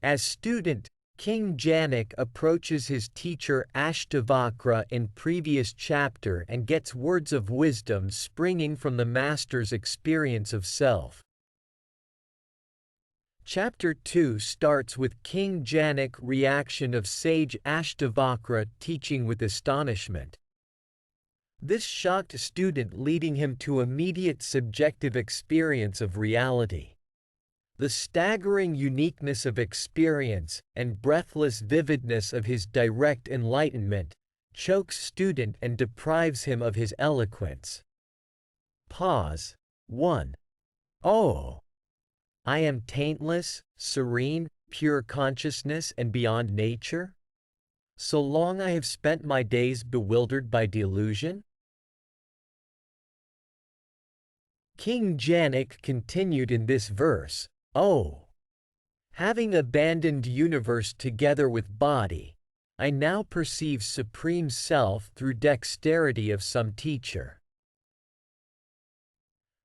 As student, King Janak approaches his teacher Ashtavakra in previous chapter and gets words of wisdom springing from the master's experience of self. Chapter 2 starts with King Janak's reaction of sage Ashtavakra teaching with astonishment. This shocked student leading him to immediate subjective experience of reality. The staggering uniqueness of experience and breathless vividness of his direct enlightenment chokes student and deprives him of his eloquence. Pause. 1. Oh! I am taintless, serene, pure consciousness and beyond nature? So long I have spent my days bewildered by delusion? King Janak continued in this verse, Oh! Having abandoned universe together with body, I now perceive supreme self through dexterity of some teacher.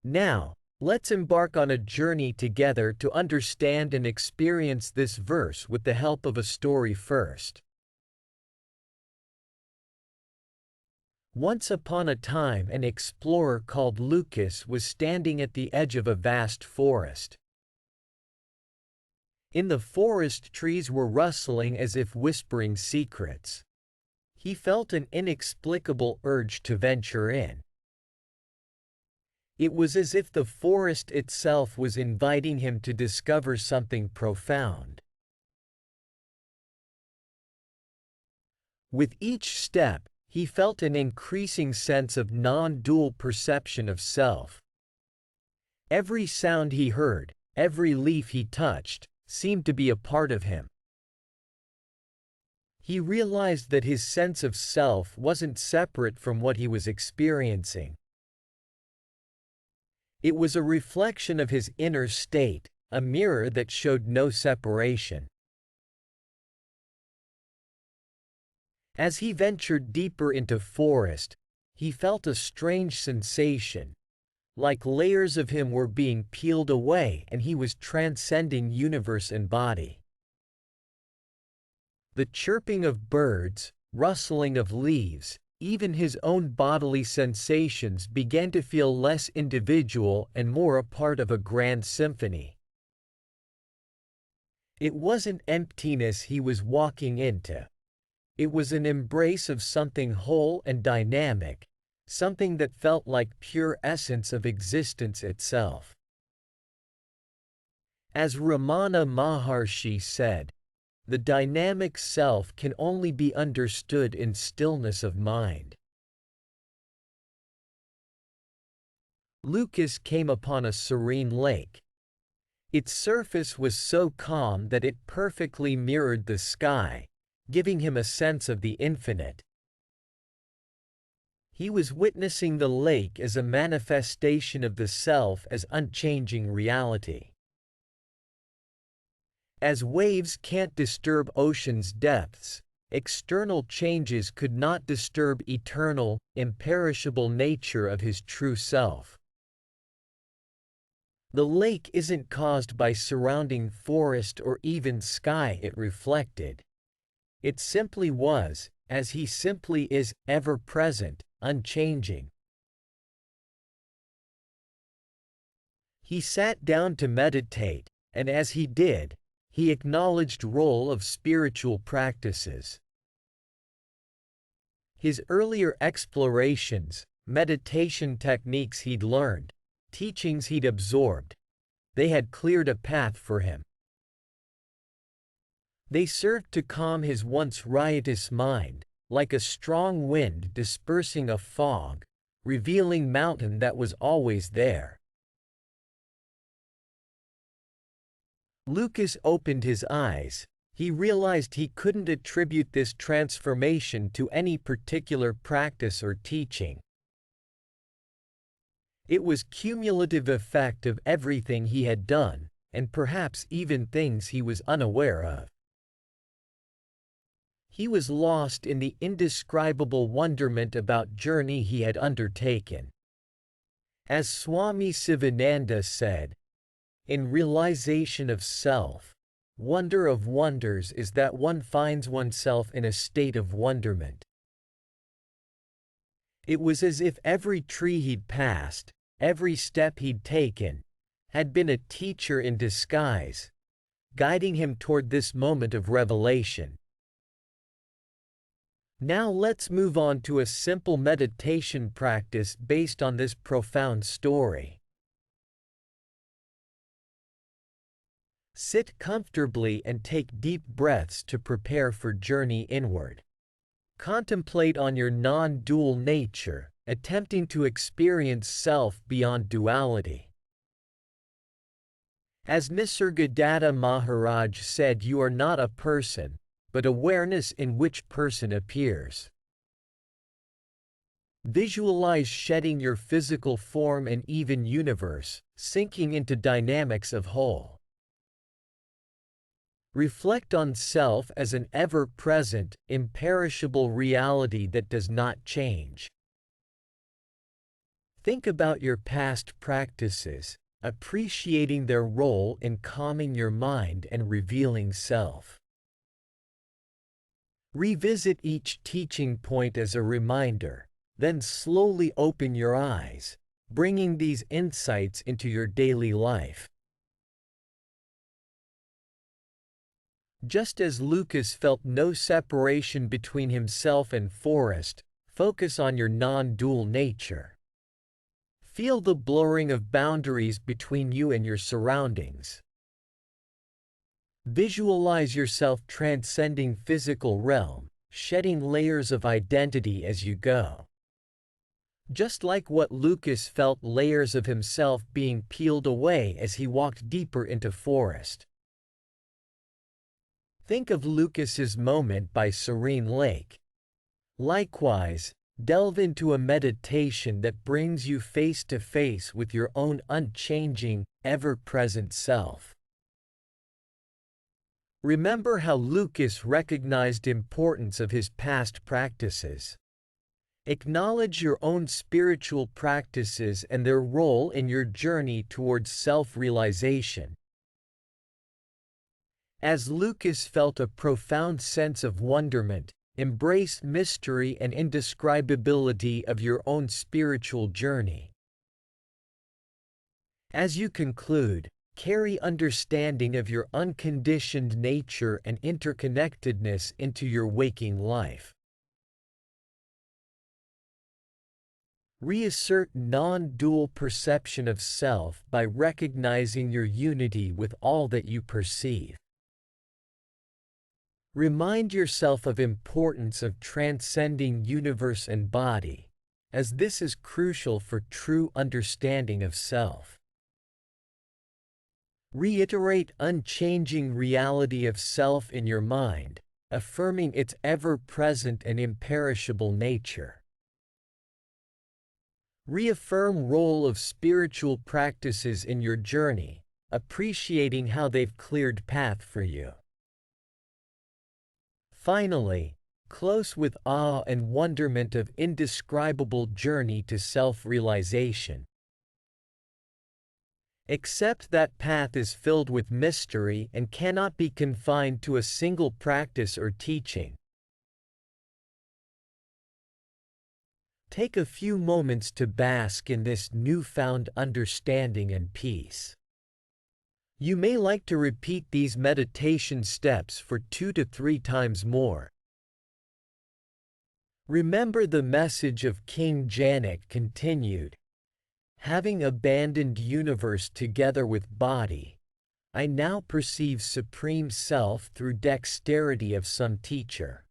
Now, let's embark on a journey together to understand and experience this verse with the help of a story first. Once upon a time an explorer called Lucas was standing at the edge of a vast forest. In the forest trees were rustling as if whispering secrets. He felt an inexplicable urge to venture in. It was as if the forest itself was inviting him to discover something profound. With each step, he felt an increasing sense of non-dual perception of self. Every sound he heard, every leaf he touched, seemed to be a part of him. He realized that his sense of self wasn't separate from what he was experiencing. It was a reflection of his inner state, a mirror that showed no separation. As he ventured deeper into forest, he felt a strange sensation, like layers of him were being peeled away and he was transcending universe and body. The chirping of birds, rustling of leaves, even his own bodily sensations began to feel less individual and more a part of a grand symphony. It wasn't emptiness he was walking into. It was an embrace of something whole and dynamic, something that felt like pure essence of existence itself. As Ramana Maharshi said, the dynamic self can only be understood in stillness of mind. Lucas came upon a serene lake. Its surface was so calm that it perfectly mirrored the sky, giving him a sense of the infinite. He was witnessing the lake as a manifestation of the self as unchanging reality. As waves can't disturb ocean's depths, external changes could not disturb eternal, imperishable nature of his true self. The lake isn't caused by surrounding forest or even sky, it reflected. It simply was, as he simply is, ever present, unchanging. He sat down to meditate, and as he did, he acknowledged role of spiritual practices. His earlier explorations, meditation techniques he'd learned, teachings he'd absorbed, they had cleared a path for him. They served to calm his once riotous mind, like a strong wind dispersing a fog, revealing mountain that was always there. Lucas opened his eyes. He realized he couldn't attribute this transformation to any particular practice or teaching. It was cumulative effect of everything he had done, and perhaps even things he was unaware of. He was lost in the indescribable wonderment about journey he had undertaken. As Swami Sivananda said, in realization of self, Wonder of wonders is that one finds oneself in a state of wonderment. It was as if every tree he'd passed, every step he'd taken, had been a teacher in disguise, guiding him toward this moment of revelation. Now let's move on to a simple meditation practice based on this profound story. Sit comfortably and take deep breaths to prepare for journey inward. Contemplate on your non-dual nature, attempting to experience self beyond duality. As Nisargadatta Maharaj said, you are not a person, but awareness in which person appears. Visualize shedding your physical form and even universe, sinking into dynamics of whole. Reflect on self as an ever-present, imperishable reality that does not change. Think about your past practices, appreciating their role in calming your mind and revealing self. Revisit each teaching point as a reminder, then slowly open your eyes, bringing these insights into your daily life. Just as Lucas felt no separation between himself and forest, focus on your non-dual nature. Feel the blurring of boundaries between you and your surroundings. Visualize yourself transcending physical realm, shedding layers of identity as you go. Just like what Lucas felt, layers of himself being peeled away as he walked deeper into forest. Think of Lucas's moment by Serene Lake. Likewise, delve into a meditation that brings you face to face with your own unchanging, ever-present self. Remember how Lucas recognized the importance of his past practices. Acknowledge your own spiritual practices and their role in your journey towards self-realization. As Lucas felt a profound sense of wonderment, embrace mystery and indescribability of your own spiritual journey. As you conclude, carry understanding of your unconditioned nature and interconnectedness into your waking life. Reassert non-dual perception of self by recognizing your unity with all that you perceive. Remind yourself of the importance of transcending universe and body, as this is crucial for true understanding of self. Reiterate unchanging reality of self in your mind, affirming its ever-present and imperishable nature. Reaffirm role of spiritual practices in your journey, appreciating how they've cleared path for you. Finally, close with awe and wonderment of indescribable journey to self-realization. Accept that path is filled with mystery and cannot be confined to a single practice or teaching. Take a few moments to bask in this newfound understanding and peace. You may like to repeat these meditation steps for 2 to 3 times more. Remember the message of King Janak continued. Having abandoned universe together with body, I now perceive Supreme Self through dexterity of some teacher.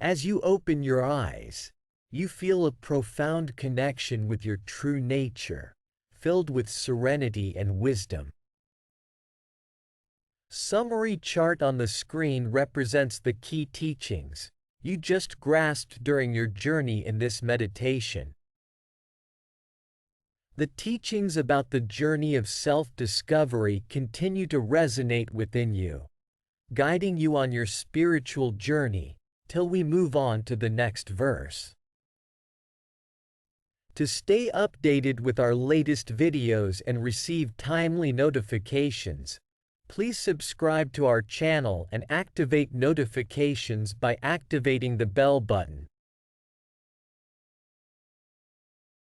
As you open your eyes, you feel a profound connection with your true nature, filled with serenity and wisdom. Summary chart on the screen represents the key teachings you just grasped during your journey in this meditation. The teachings about the journey of self-discovery continue to resonate within you, guiding you on your spiritual journey till we move on to the next verse. To stay updated with our latest videos and receive timely notifications, Please subscribe to our channel and activate notifications by activating the bell button.